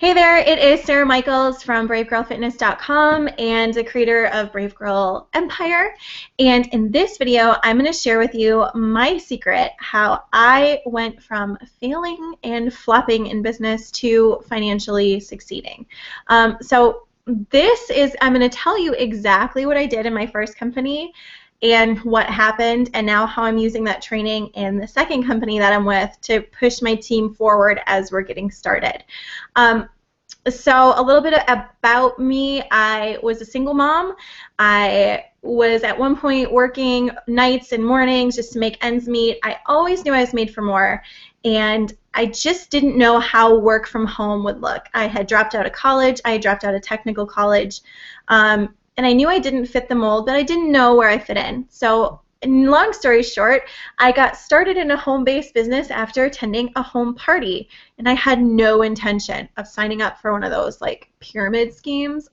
Hey there, it is Sarah Michaels from BraveGirlFitness.com and the creator of BraveGirlEmpire. And in this video, I'm going to share with you my secret, how I went from failing and flopping in business to financially succeeding. I'm going to tell you exactly what I did in my first company and what happened, and now how I'm using that training in the second company that I'm with to push my team forward as we're getting started. So a little bit about me: I was a single mom. I was at one point working nights and mornings just to make ends meet. I always knew I was made for more, and I just didn't know how work from home would look. I had dropped out of college. I had dropped out of technical college. And I knew I didn't fit the mold, but I didn't know where I fit in. So, long story short, I got started in a home-based business after attending a home party, and I had no intention of signing up for one of those like pyramid schemes.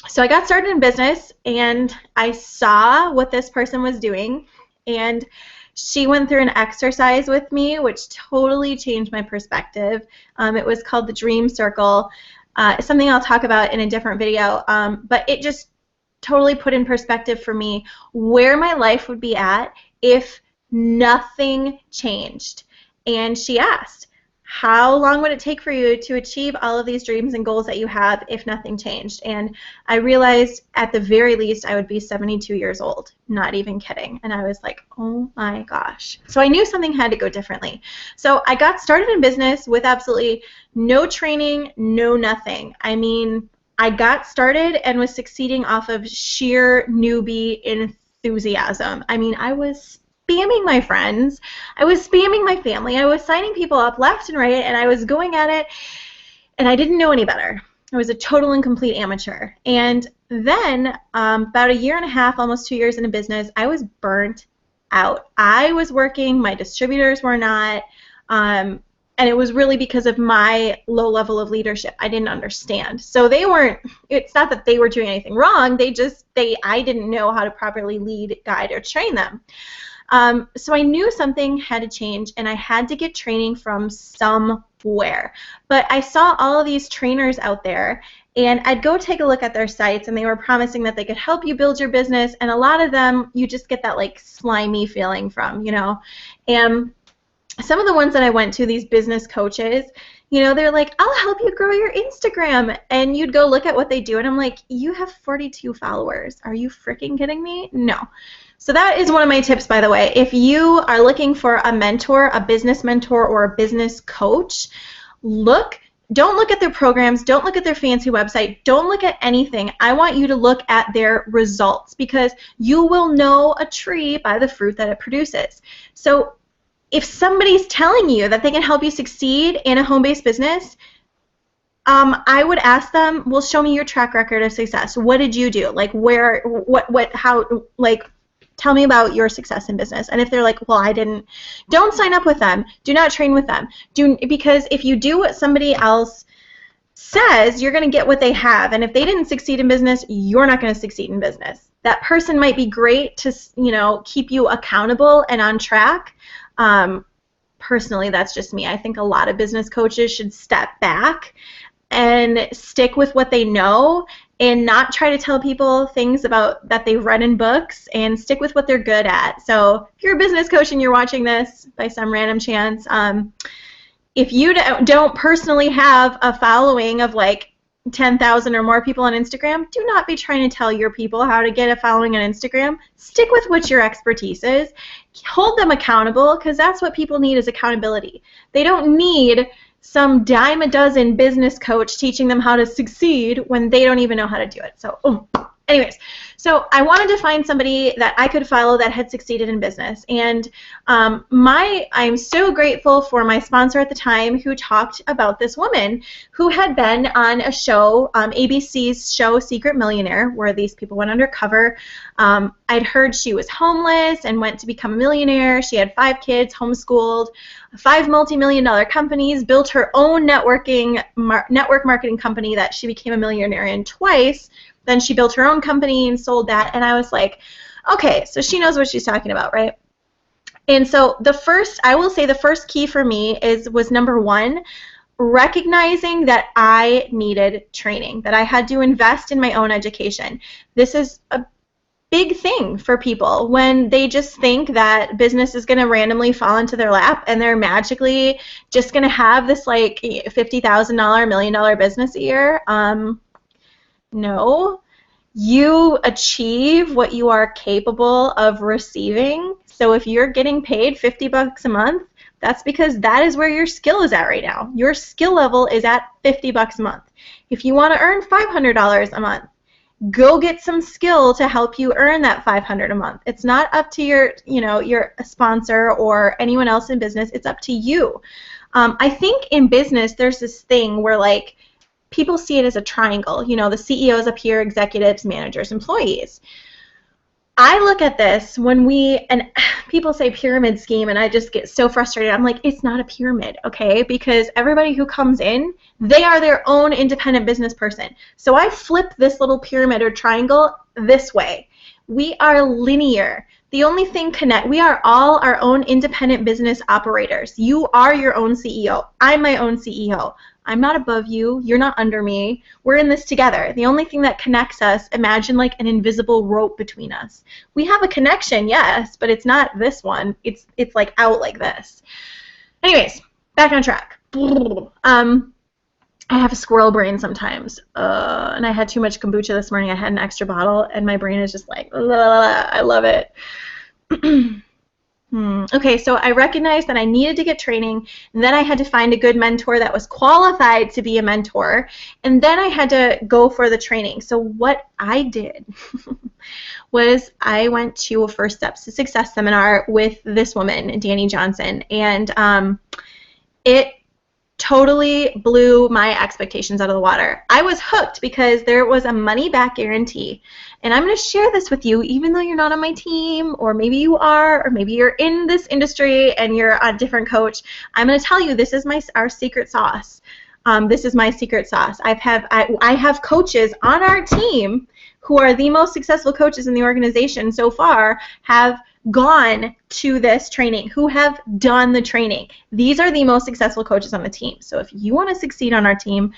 So I got started in business, and I saw what this person was doing, and she went through an exercise with me which totally changed my perspective. It was called the Dream Circle. Something I'll talk about in a different video, but it just totally put in perspective for me where my life would be at if nothing changed. And she asked, how long would it take for you to achieve all of these dreams and goals that you have if nothing changed? And I realized at the very least I would be 72 years old, not even kidding. And I was like, oh my gosh. So I knew something had to go differently. So I got started in business with absolutely no training, no nothing. I mean, I got started and was succeeding off of sheer newbie enthusiasm. I mean, I was spamming my friends, I was spamming my family, I was signing people up left and right, and I was going at it, and I didn't know any better. I was a total and complete amateur. And then about a year and a half, almost 2 years into business, I was burnt out. I was working, my distributors were not, and it was really because of my low level of leadership. I didn't understand. So they weren't, it's not that they were doing anything wrong, I didn't know how to properly lead, guide, or train them. So I knew something had to change, and I had to get training from somewhere. But I saw all of these trainers out there, and I'd go take a look at their sites, and they were promising that they could help you build your business, and a lot of them you just get that like slimy feeling from, you know. And some of the ones that I went to, these business coaches, you know, they're like, I'll help you grow your Instagram. And you'd go look at what they do, and I'm like, you have 42 followers. Are you freaking kidding me? No. So that is one of my tips, by the way. If you are looking for a mentor, a business mentor, or a business coach, don't look at their programs, don't look at their fancy website, don't look at anything. I want you to look at their results, because you will know a tree by the fruit that it produces. So if somebody's telling you that they can help you succeed in a home-based business, I would ask them, well, show me your track record of success. What did you do? Like, tell me about your success in business. And if they're like, well, I didn't, don't sign up with them. Do not train with them. Because if you do what somebody else says, you're going to get what they have. And if they didn't succeed in business, you're not going to succeed in business. That person might be great to, you know, keep you accountable and on track. Personally, that's just me. I think a lot of business coaches should step back and stick with what they know and not try to tell people things about that they've read in books, and stick with what they're good at. So if you're a business coach and you're watching this by some random chance, if you don't personally have a following of like 10,000 or more people on Instagram, do not be trying to tell your people how to get a following on Instagram. Stick with what your expertise is. Hold them accountable, because that's what people need, is accountability. They don't need some dime a dozen business coach teaching them how to succeed when they don't even know how to do it. So, anyways, so I wanted to find somebody that I could follow that had succeeded in business. And I'm so grateful for my sponsor at the time, who talked about this woman who had been on a show, ABC's show Secret Millionaire, where these people went undercover. I'd heard she was homeless and went to become a millionaire. She had 5 kids, homeschooled, 5 multi-million-dollar companies, built her own network marketing company that she became a millionaire in twice. Then she built her own company and sold that, and I was like, okay, so she knows what she's talking about, right? And so I will say the first key for me was number one, recognizing that I needed training, that I had to invest in my own education. This is a big thing for people when they just think that business is going to randomly fall into their lap and they're magically just going to have this like $50,000, $1 million business a year. No. You achieve what you are capable of receiving. So if you're getting paid $50 a month, that's because that is where your skill is at right now. Your skill level is at $50 a month. If you want to earn $500 a month, go get some skill to help you earn that $500 a month. It's not up to your, your sponsor or anyone else in business. It's up to you. I think in business there's this thing where like people see it as a triangle. The CEOs up here, executives, managers, employees. I look at this and people say pyramid scheme, and I just get so frustrated. I'm like, it's not a pyramid, okay? Because everybody who comes in, they are their own independent business person. So I flip this little pyramid or triangle this way. We are linear. The only thing we are all our own independent business operators. You are your own CEO. I'm my own CEO. I'm not above you. You're not under me. We're in this together. The only thing that connects us, imagine like an invisible rope between us. We have a connection, yes, but it's not this one. It's like out like this. Anyways, back on track. I have a squirrel brain sometimes, and I had too much kombucha this morning. I had an extra bottle, and my brain is just like, I love it. Okay, so I recognized that I needed to get training, and then I had to find a good mentor that was qualified to be a mentor, and then I had to go for the training. So what I did was I went to a First Steps to Success seminar with this woman, Danny Johnson, and it totally blew my expectations out of the water. I was hooked because there was a money-back guarantee. And I'm going to share this with you even though you're not on my team, or maybe you are, or maybe you're in this industry and you're a different coach. I'm going to tell you this is our secret sauce. This is my secret sauce. I have coaches on our team who are the most successful coaches in the organization so far, have gone to this training, who have done the training. These are the most successful coaches on the team. So if you want to succeed on our team,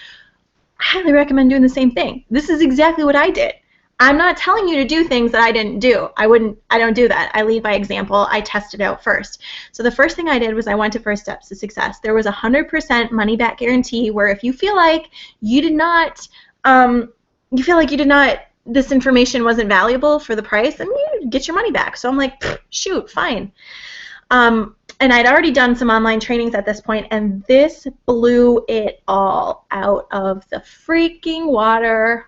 I highly recommend doing the same thing. This is exactly what I did. I'm not telling you to do things that I didn't do. I don't do that. I lead by example. I test it out first. So the first thing I did was I went to First Steps to Success. There was a 100% money back guarantee where if you feel like this information wasn't valuable for the price, then you get your money back. So I'm like, shoot, fine. And I'd already done some online trainings at this point, and this blew it all out of the freaking water.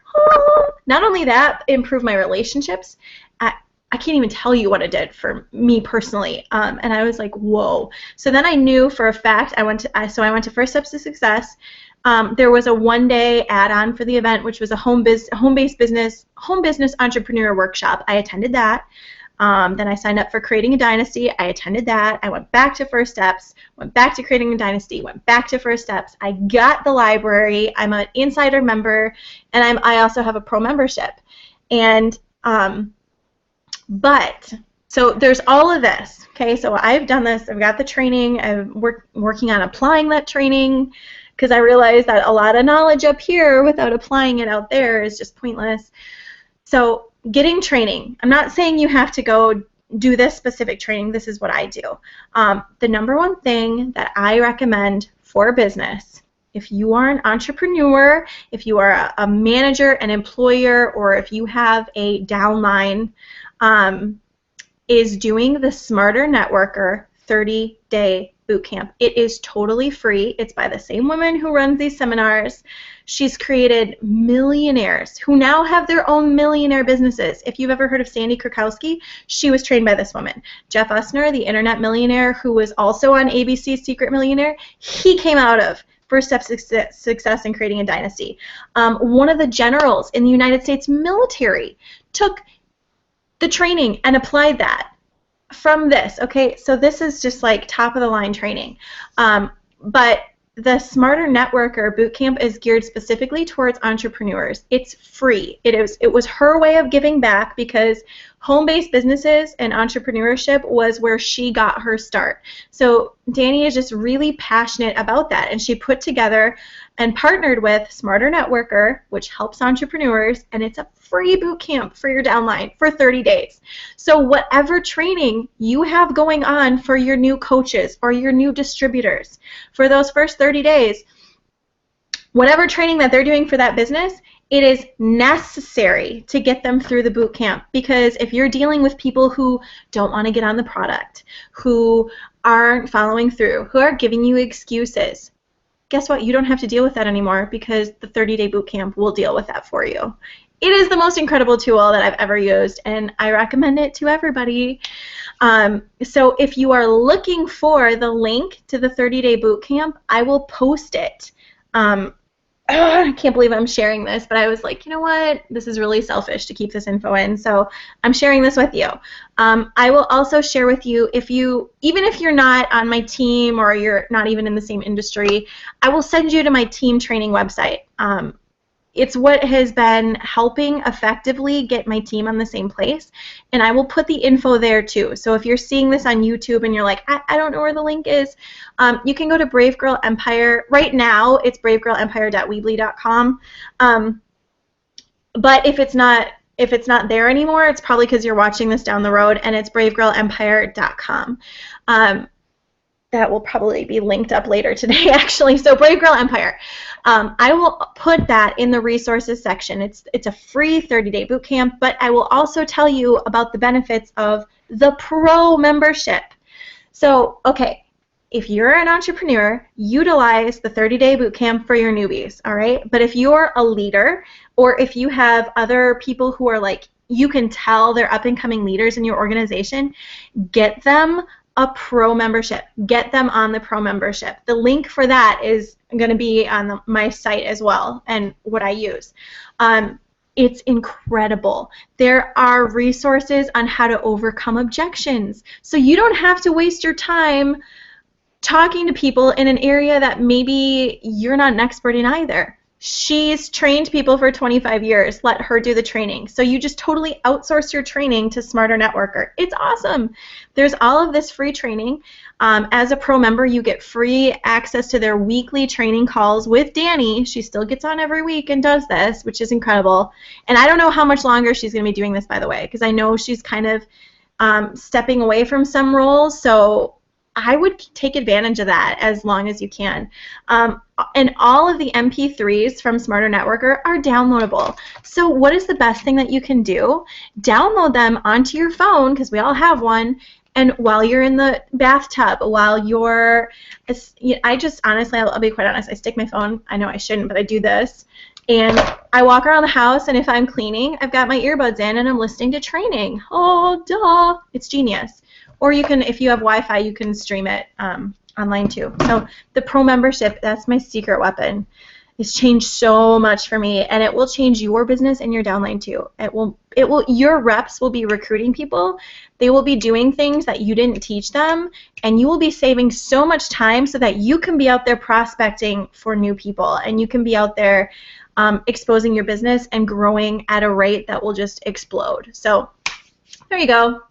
Not only that, it improved my relationships. I can't even tell you what it did for me personally. And I was like, whoa. So then I knew for a fact, I went to First Steps to Success. There was a one-day add-on for the event, which was a home-based business entrepreneur workshop. I attended that. Then I signed up for Creating a Dynasty. I attended that. I went back to First Steps, went back to Creating a Dynasty, went back to First Steps. I got the library. I'm an insider member, and I also have a pro membership. And so there's all of this. Okay, so I've done this. I've got the training. I'm working on applying that training, because I realized that a lot of knowledge up here without applying it out there is just pointless. So getting training. I'm not saying you have to go do this specific training. This is what I do. The number one thing that I recommend for business, if you are an entrepreneur, if you are a manager, an employer, or if you have a downline, is doing the Smarter Networker 30-day bootcamp. It is totally free. It's by the same woman who runs these seminars. She's created millionaires who now have their own millionaire businesses. If you've ever heard of Sandy Krakowski, she was trained by this woman. Jeff Usner, the internet millionaire who was also on ABC's Secret Millionaire, he came out of First Steps to Success and Creating a Dynasty. One of the generals in the United States military took the training and applied that from this. Okay, so this is just like top of the line training. But the Smarter Networker Bootcamp is geared specifically towards entrepreneurs. It's free. It was her way of giving back, because home-based businesses and entrepreneurship was where she got her start. So Danny is just really passionate about that, and she put together and partnered with Smarter Networker, which helps entrepreneurs, and it's a free boot camp for your downline for 30 days. So whatever training you have going on for your new coaches or your new distributors for those first 30 days, whatever training that they're doing for that business, it is necessary to get them through the boot camp, because if you're dealing with people who don't want to get on the product, who aren't following through, who are giving you excuses, guess what? You don't have to deal with that anymore, because the 30-day boot camp will deal with that for you. It is the most incredible tool that I've ever used, and I recommend it to everybody. So if you are looking for the link to the 30-day boot camp, I will post it. I can't believe I'm sharing this, but I was like, you know what? This is really selfish to keep this info in, so I'm sharing this with you. I will also share with you, even if you're not on my team or you're not even in the same industry, I will send you to my team training website. It's what has been helping effectively get my team on the same place, and I will put the info there too. So if you're seeing this on YouTube and you're like, I don't know where the link is, you can go to BraveGirlEmpire. Right now, it's BraveGirlEmpire.weebly.com. But if it's not there anymore, it's probably because you're watching this down the road, and it's BraveGirlEmpire.com. That will probably be linked up later today, actually. So Brave Girl Empire. I will put that in the resources section. It's a free 30-day boot camp, but I will also tell you about the benefits of the pro membership. So, okay, if you're an entrepreneur, utilize the 30-day boot camp for your newbies, all right? But if you're a leader, or if you have other people who are like, you can tell they're up-and-coming leaders in your organization, get them a pro membership. Get them on the pro membership. The link for that is going to be on my site as well, and what I use. It's incredible. There are resources on how to overcome objections. So you don't have to waste your time talking to people in an area that maybe you're not an expert in either. She's trained people for 25 years. Let her do the training. So you just totally outsource your training to Smarter Networker. It's awesome. There's all of this free training. As a pro member, you get free access to their weekly training calls with Danny. She still gets on every week and does this, which is incredible. And I don't know how much longer she's going to be doing this, by the way, because I know she's kind of stepping away from some roles. So I would take advantage of that as long as you can. And all of the MP3s from Smarter Networker are downloadable. So what is the best thing that you can do? Download them onto your phone, because we all have one, and while you're in the bathtub, while you're, I just, honestly, I'll be quite honest, I stick my phone, I know I shouldn't, but I do this, and I walk around the house, and if I'm cleaning, I've got my earbuds in, and I'm listening to training. Oh, duh. It's genius. Or you can, if you have Wi-Fi, you can stream it online too. So the pro membership, that's my secret weapon. It's changed so much for me, and it will change your business and your downline too. Your reps will be recruiting people. They will be doing things that you didn't teach them, and you will be saving so much time so that you can be out there prospecting for new people, and you can be out there exposing your business and growing at a rate that will just explode. So there you go.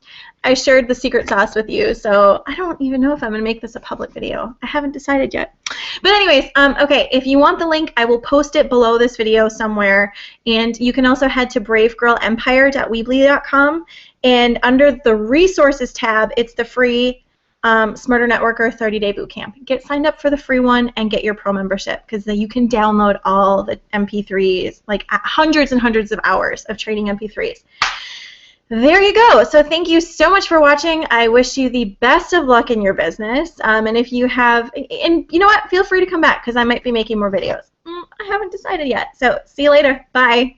I shared the secret sauce with you, so I don't even know if I'm going to make this a public video. I haven't decided yet. But anyways, okay, if you want the link, I will post it below this video somewhere, and you can also head to BraveGirlEmpire.weebly.com, and under the resources tab, it's the free Smarter Networker 30-day bootcamp. Get signed up for the free one and get your pro membership, because then you can download all the MP3s, like hundreds and hundreds of hours of training MP3s. There you go. So thank you so much for watching. I wish you the best of luck in your business. And if you have, and you know what, feel free to come back, because I might be making more videos. I haven't decided yet. So see you later. Bye.